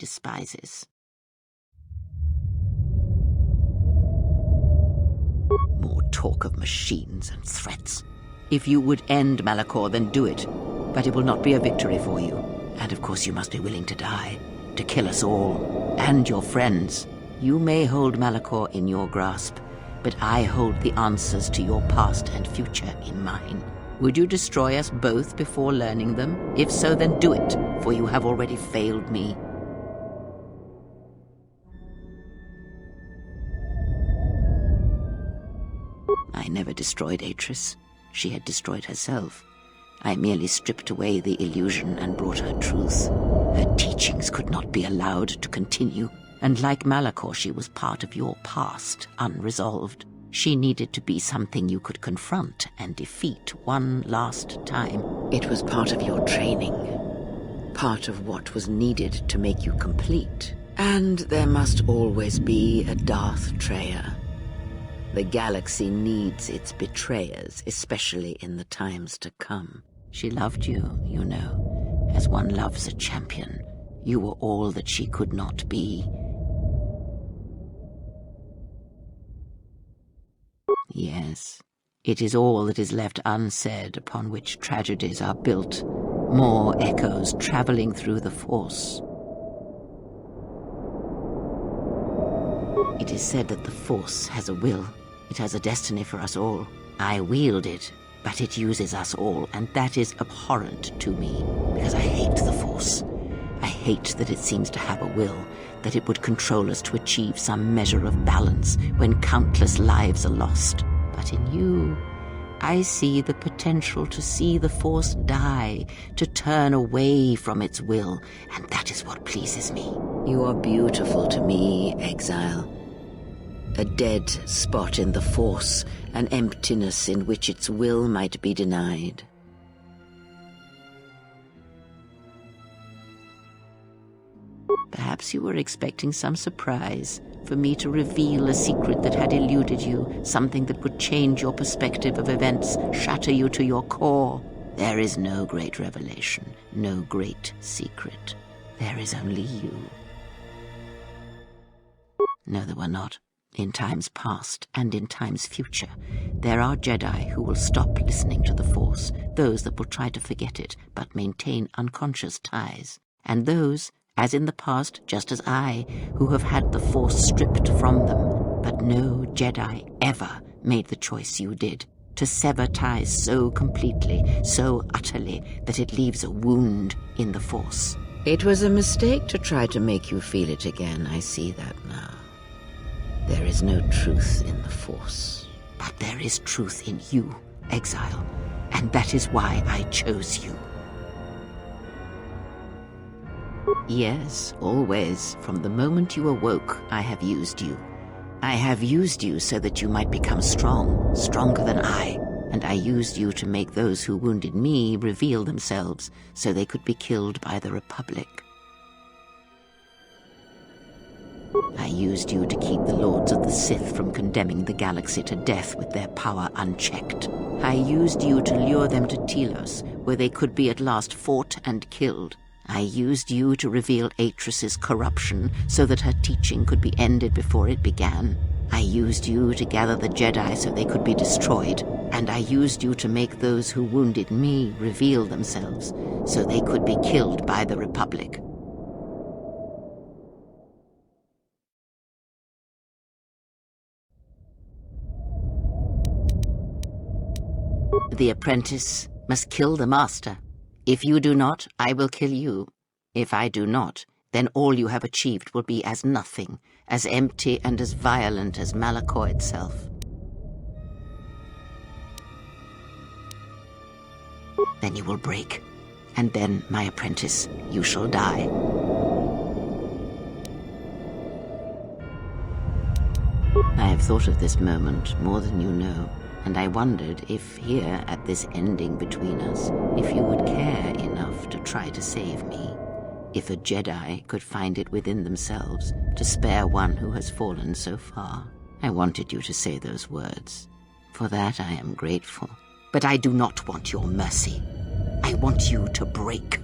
despises. More talk of machines and threats. If you would end Malachor, then do it. But it will not be a victory for you. And of course you must be willing to die, to kill us all, and your friends. You may hold Malachor in your grasp, but I hold the answers to your past and future in mine. Would you destroy us both before learning them? If so, then do it, for you have already failed me. I never destroyed Atris. She had destroyed herself. I merely stripped away the illusion and brought her truth. Her teachings could not be allowed to continue, and like Malachor, she was part of your past, unresolved. She needed to be something you could confront and defeat one last time. It was part of your training, part of what was needed to make you complete. And there must always be a Darth Treya. The galaxy needs its betrayers, especially in the times to come. She loved you, you know, as one loves a champion. You were all that she could not be. Yes, it is all that is left unsaid upon which tragedies are built. More echoes traveling through the Force. It is said that the Force has a will. It has a destiny for us all. I wield it, but it uses us all, and that is abhorrent to me, because I hate the Force. I hate that it seems to have a will, that it would control us to achieve some measure of balance when countless lives are lost. But in you, I see the potential to see the Force die, to turn away from its will, and that is what pleases me. You are beautiful to me, Exile. A dead spot in the Force, an emptiness in which its will might be denied. Perhaps you were expecting some surprise, for me to reveal a secret that had eluded you, something that would change your perspective of events, shatter you to your core. There is no great revelation, no great secret. There is only you. No, there were not. In times past and in times future, there are Jedi who will stop listening to the Force, those that will try to forget it but maintain unconscious ties, and those, as in the past, just as I, who have had the Force stripped from them. But no Jedi ever made the choice you did, to sever ties so completely, so utterly, that it leaves a wound in the Force. It was a mistake to try to make you feel it again. I see that now. There is no truth in the Force, but there is truth in you, Exile, and that is why I chose you. Yes, always, from the moment you awoke, I have used you. I have used you so that you might become strong, stronger than I, and I used you to make those who wounded me reveal themselves so they could be killed by the Republic. I used you to keep the Lords of the Sith from condemning the galaxy to death with their power unchecked. I used you to lure them to Telos, where they could be at last fought and killed. I used you to reveal Atris's corruption so that her teaching could be ended before it began. I used you to gather the Jedi so they could be destroyed, and I used you to make those who wounded me reveal themselves so they could be killed by the Republic. The apprentice must kill the master. If you do not, I will kill you. If I do not, then all you have achieved will be as nothing, as empty and as violent as Malachor itself. Then you will break, and then, my apprentice, you shall die. I have thought of this moment more than you know. And I wondered if here, at this ending between us, if you would care enough to try to save me. If a Jedi could find it within themselves to spare one who has fallen so far. I wanted you to say those words. For that I am grateful. But I do not want your mercy. I want you to break.